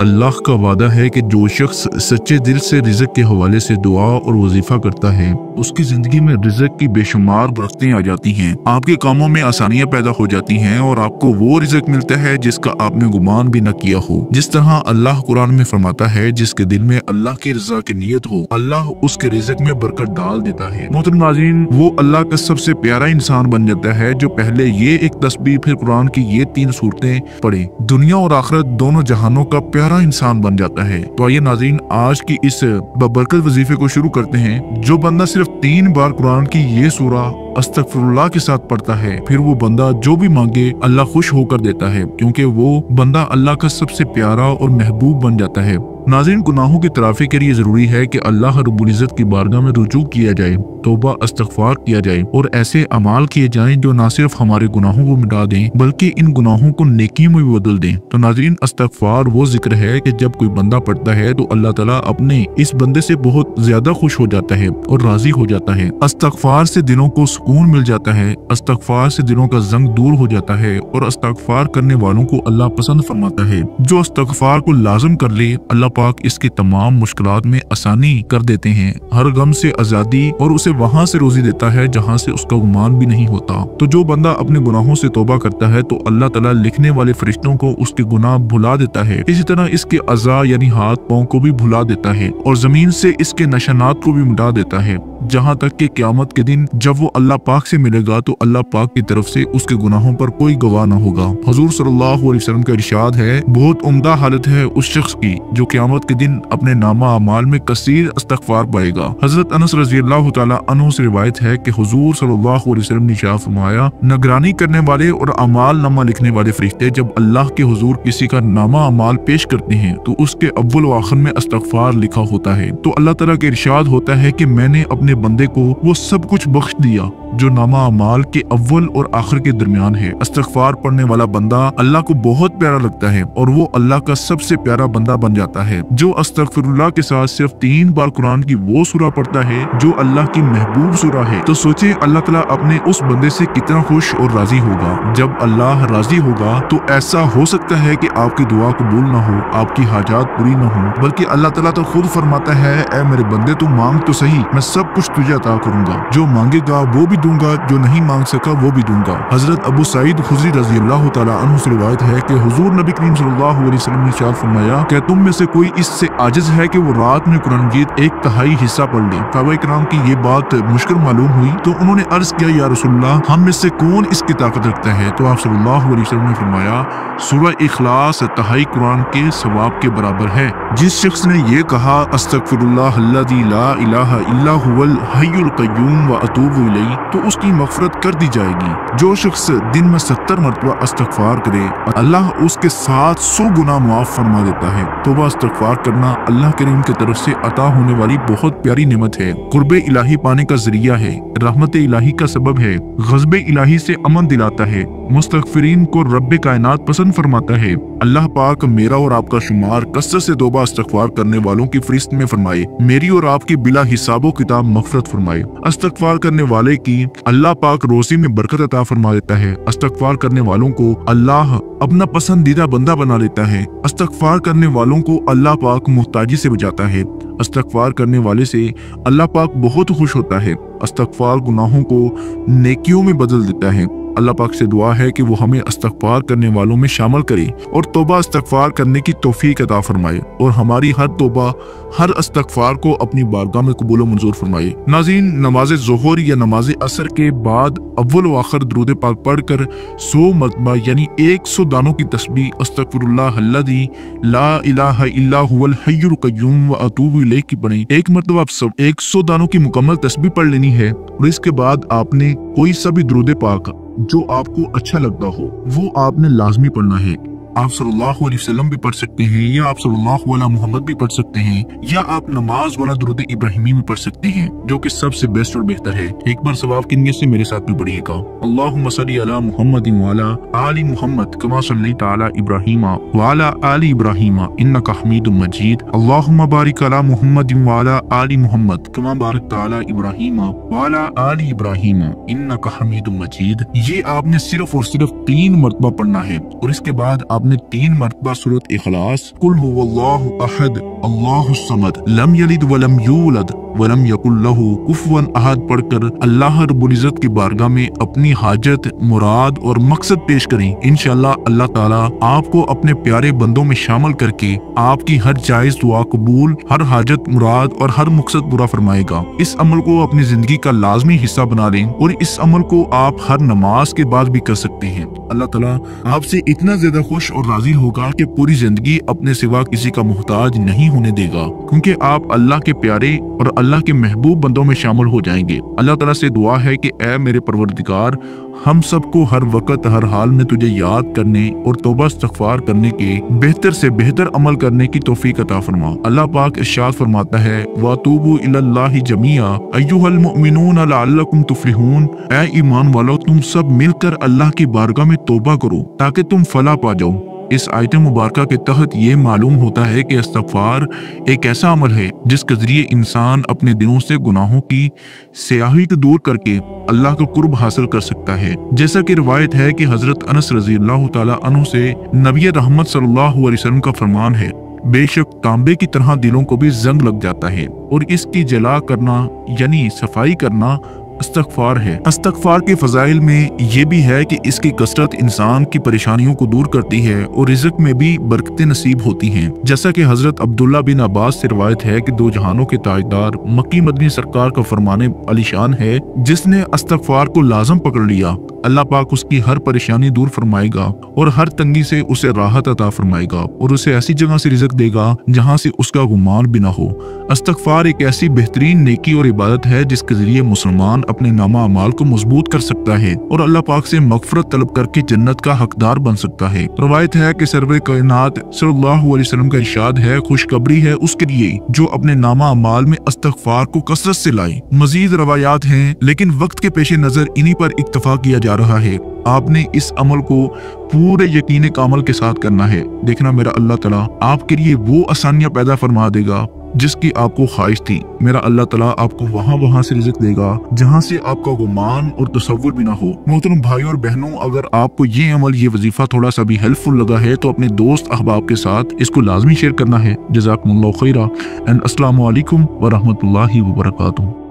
अल्लाह का वादा है कि जो शख्स सच्चे दिल से रिज़्क के हवाले से दुआ और वजीफा करता है उसकी जिंदगी में रिज़्क की बेशुमार बरकतें आ जाती हैं, आपके कामों में आसानियां पैदा हो जाती हैं और आपको वो रिज़्क मिलता है जिसका आपने गुमान भी न किया हो। जिस तरह अल्लाह कुरान में फरमाता है, जिसके दिल में अल्लाह की रज़ा की नीयत हो अल्लाह उसके रिज़्क में बरकत डाल देता है। मोहतरम नाज़रीन, वो अल्लाह का सबसे प्यारा इंसान बन जाता है जो पहले ये एक तस्बीह फिर कुरान की ये 3 सूरतें पढ़े, दुनिया और आखिरत दोनों जहानों का प्यारा इंसान बन जाता है। तो आइए नाज़रीन, आज की इस बबरकत वजीफे को शुरू करते हैं। जो बंदा सिर्फ 3 बार कुरान की ये सूरा अस्तगफिरुल्लाह के साथ पढ़ता है, फिर वो बंदा जो भी मांगे अल्लाह खुश होकर देता है, क्योंकि वो बंदा अल्लाह का सबसे प्यारा और महबूब बन जाता है। नाज़रीन, गुनाहों की तराफी के लिए जरूरी है कि अल्लाह रब्बुल इज़्ज़त की बारगाह में रुजू किया जाए, तौबा इस्तग़फ़ार किया जाए और ऐसे अमाल किए जाएं जो न सिर्फ हमारे गुनाहों को मिटा दें बल्कि इन गुनाहों को नेकियों में भी बदल दें। तो नाज़रीन, इस्तग़फ़ार वो जिक्र है कि जब कोई बंदा पढ़ता है तो अल्लाह ताला अपने इस बंदे से बहुत ज्यादा खुश हो जाता है और राजी हो जाता है। इस्तग़फ़ार से दिलों को सुकून मिल जाता है, इस्तग़फ़ार से दिलों का जंग दूर हो जाता है और इस्तग़फ़ार करने वालों को अल्लाह पसंद फरमाता है। जो इस्तग़फ़ार को लाज़िम कर ले अल्लाह पाक इसकी तमाम मुश्किलात में आसानी कर देते हैं, हर गम से आजादी और उसे वहाँ से रोजी देता है जहाँ से उसका गुमान भी नहीं होता। तो जो बंदा अपने गुनाहों से तौबा करता है तो अल्लाह ताला लिखने वाले फरिश्तों को उसके गुनाह भुला देता है, इसी तरह इसके अज़ा यानी हाथ पाँव को भी भुला देता है और जमीन से इसके निशानात को भी मिटा देता है, जहाँ तक कि क़यामत के दिन जब वो अल्लाह पाक से मिलेगा तो अल्लाह पाक की तरफ से उसके गुनाहों पर कोई गवाह न होगा। हुजूर सल्लल्लाहु अलैहि वसल्लम का इरशाद है, बहुत उम्दा हालत है उस शख्स की जो क़यामत के दिन अपने नामा अमाल में कसीर इस्तग़फ़ार पाएगा। हजरत अनस रज़ियल्लाहु ताला अन्हु से रिवायत है कि हुजूर सल्लल्लाहु अलैहि वसल्लम ने इरशाद फरमाया, निगरानी करने वाले और अमाल नामा लिखने वाले फरिश्ते जब अल्लाह के हुजूर किसी का नामा अमाल पेश करते हैं तो उसके अव्वल व आखिर में इस्तग़फ़ार लिखा होता है। तो अल्लाह ताला का इरशाद होता है कि मैंने अपने बंदे को वो सब कुछ बख्श दिया जो नामा अमाल के अव्वल और आखिर के दरमियान है। इस्तग़फ़ार पढ़ने वाला बंदा अल्लाह को बहुत प्यारा लगता है और वो अल्लाह का सबसे प्यारा बंदा बन जाता है। जो अस्तग़फ़िरुल्लाह के साथ सिर्फ 3 बार कुरान की वो सूरा पढ़ता है जो अल्लाह की महबूब सूरा है, तो सोचे अल्लाह ताला अपने उस बंदे से कितना खुश और राजी होगा। जब अल्लाह राजी होगा तो ऐसा हो सकता है कि आपकी दुआ कबूल न हो, आपकी हाजात पूरी न हो, बल्कि अल्लाह ताला तो खुद फरमाता है, ऐ मेरे बंदे तू मांग तो सही, मैं सब कुछ तुझे अता करूंगा, जो मांगेगा वो भी दूंगा, जो नहीं मांग सका वो भी दूंगा। हजरत अबू सईद खुदरी रज़ियल्लाहु ताला अन्हु से रिवायत है कि हुजूर नबी करीम सल्लल्लाहु अलैहि वसल्लम ने इरशाद फरमाया, क्या तुम में से कोई इससे आजिज है कि वो रात में कुरान मजीद 1/3 हिस्सा पढ़ ले? सहाबा किराम की ये बात मुश्किल मालूम हुई तो उन्होंने अर्ज किया, या रसूलल्लाह, हम में से कौन इसकी ताकत रखता है? तो आप सल्लल्लाहु अलैहि वसल्लम ने फरमाया, सूरह इखलास 1/3 कुरान के सवाब के बराबर है। जिस शख्स ने ये कहा, अस्तगफिरुल्लाह अल्लज़ी ला इलाहा इल्ला हुवल हय्युल क़य्यूम व अतूबु इलैहि, तो उसकी मग़फ़िरत कर दी जाएगी। जो शख्स दिन में 70 मरतबा इस्तग़फ़ार करे अल्लाह उसके साथ 100 गुना मुआफ़ फरमा देता है। तौबा इस्तग़फ़ार करना अल्लाह करीम की तरफ से अता होने वाली बहुत प्यारी नेमत है, कुर्बे इलाही पाने का जरिया है, रहमत इलाही का सबब है, ग़ज़ब इलाही से अमन दिलाता है, मुस्तग़फ़िरीन को रब्बे कायनात पसंद फरमाता है। अल्लाह पाक मेरा और आपका शुमार कसरत से तौबा इस्तग़फ़ार करने वालों की फ़हरिस्त में फरमाए, मेरी और आपकी बिला हिसाबो किताब मग़फ़िरत फरमाए। इस्तग़फ़ार करने वाले की अल्लाह पाक रोज़ी में बरकत अता फरमा देता है। इस्तग़फ़ार करने वालों को अल्लाह अपना पसंदीदा बंदा बना लेता है। इस्तग़फ़ार करने वालों को अल्लाह पाक मुहताजी से बचाता है। इस्तग़फ़ार करने वाले से अल्लाह पाक बहुत खुश होता है। इस्तग़फ़ार गुनाहों को नेकियों में बदल देता है। अल्लाह पाक से दुआ है कि वो हमें इस्तग़फ़ार करने वालों में शामिल करे और तौबा इस्तग़फ़ार करने की तौफ़ीक अता फरमाए और हमारी हर तौबा हर इस्तग़फ़ार को अपनी बारगाह में कबूल मंजूर फरमाए। नाज़रीन, नमाज ज़ोहर या नमाज असर के बाद अव्वल व आखिर दुरूद पाक पढ़कर 100 मरतबा यानी 100 दानों की तस्बीह अस्तग़फिरुल्लाह अल्लज़ी ला इलाहा इल्ला हुवल हय्युल क़य्यूम व अतूबु इलैहि की पढ़ें। एक मरतबा आप सब 100 दानों की मुकम्मल तस्बीह पढ़ लेनी है और इसके बाद आपने कोई सा भी दुरूद पाक जो आपको अच्छा लगता हो वो आपने लाजमी पढ़ना है। आप सल्लल्लाहु अलैहि वसल्लम भी पढ़ सकते हैं या आप सल्लल्लाहु अला मुहम्मद भी पढ़ सकते हैं या आप नमाज वाला दुरूद इब्राहिमी भी पढ़ सकते हैं, जो कि सबसे बेस्ट और बेहतर है। एक बार सवाब की नियत से मेरे साथ भी पढ़िएगा, अल्लाहुम्मा सल्ली अला मुहम्मदिन व अला आलि मुहम्मद कमा सल्लैता अला इब्राहीम व अला आलि इब्राहीम इन्नका हमीदुम मजीद, अल्लाहुम्मा बारिक अला मुहम्मदिन व अला आलि मुहम्मद कमा बारकता अला इब्राहीम व अला आलि इब्राहीम इन्नका हमीदुम मजीद। ये आपने सिर्फ और सिर्फ 3 मरतबा पढ़ना है और इसके बाद आपने 3 मरतबा सूरत इखलास, कुल हुवल्लाहु अहद अल्लाहुस समद लम यलिद वलम यूलद वलम यकुल लहू कुफुवन अहद पढ़कर अल्लाह रब्बुल इज्जत की बारगाह में अपनी हाजत, मुराद और मकसद पेश करें। इंशाअल्लाह अल्लाह ताला आपको अपने प्यारे बंदों में शामिल करके आपकी हर जायज दुआ कबूल, हर हाजत मुराद और हर मकसद पूरा फरमाएगा। इस अमल को अपनी जिंदगी का लाजमी हिस्सा बना लें और इस अमल को आप हर नमाज के बाद भी कर सकते हैं। अल्लाह ताला आपसे इतना ज्यादा खुश और राजी होगा कि पूरी जिंदगी अपने सिवा किसी का मोहताज नहीं होने देगा, क्योंकि आप अल्लाह के प्यारे और अल्लाह के महबूब बंदों में शामिल हो जाएंगे। अल्लाह ताला से दुआ है कि ऐ मेरे परवरदिगार, हम सबको हर वक्त हर हाल में तुझे याद करने और तौबा इस्तगफार करने के बेहतर से बेहतर अमल करने की तौफीक अता फरमा। अल्लाह पाक इरशाद फरमाता है, वातूबू इलल्लाहि जमीआ अय्युहल मुमिनून लअल्लकुम तुफ्लिहून, ऐ ईमान वालों तुम सब मिलकर अल्लाह की बारगाह में तौबा करो ताकि तुम फलाह पा जाओ। इस आयत मुबारका के तहत ये मालूम होता है कि इस्तगफार एक ऐसा अमल है जिसके जरिए इंसान अपने दिलों से गुनाहों की स्याही को दूर करके अल्लाह का कुर्ब हासिल कर सकता है। जैसा कि रिवायत है कि हजरत अनस रज़ियल्लाहु ताला अन्हु से नबी रहमत सल्लल्लाहु अलैहि वसल्लम का फरमान है, बेशक तांबे की तरह दिलों को भी जंग लग जाता है और इसकी जला करना यानी सफाई करना इस्तगफार है। इस्तगफार के फजाइल में ये भी है कि इसकी कसरत इंसान की परेशानियों को दूर करती है और रिज़्क में भी बरकतें नसीब होती हैं। जैसा कि हजरत अब्दुल्ला बिन अब्बास से रिवायत है कि 2 जहानों के ताजदार मक्की मदनी सरकार का फरमाने अलीशान है, जिसने इस्तगफार को लाजम पकड़ लिया अल्लाह पाक उसकी हर परेशानी दूर फरमाएगा और हर तंगी से उसे राहत अता फरमाएगा और उसे ऐसी जगह से रिज़्क देगा जहाँ से उसका गुमान भी ना हो। इस्तगफार एक ऐसी बेहतरीन नेकी और इबादत है जिसके जरिए मुसलमान अपने नामा अमाल को मजबूत कर सकता है और अल्लाह पाक से मगफरत तलब करके जन्नत का हकदार बन सकता है। रवायत है कि सरवर कायनात सल्लल्लाहु अलैहि वसल्लम का इरशाद है, खुशखबरी है उसके लिए जो अपने नामा अमाल में इस्तगफार को कसरत से लाए। मजीद रवायात हैं, लेकिन वक्त के पेश नजर इन्हीं पर इक्तफा किया जा रहा है। आपने इस अमल को पूरे यकीन कामल के साथ करना है। देखना मेरा अल्लाह ताला आपके लिए वो आसानियां पैदा फरमा देगा जिसकी आपको ख्वाहिश थी। मेरा अल्लाह ताला आपको वहाँ से रिज़्क देगा जहाँ से आपका गुमान और तसव्वुर भी ना हो। मोहतरम भाई और बहनों, अगर आपको ये अमल, ये वजीफा थोड़ा सा भी हेल्पफुल लगा है तो अपने दोस्त अहबाब के साथ इसको लाजमी शेयर करना है। जज़ाकुमुल्लाहु खैरा एंड अस्सलामु अलैकुम व रहमतुल्लाहि व बरकातुहू।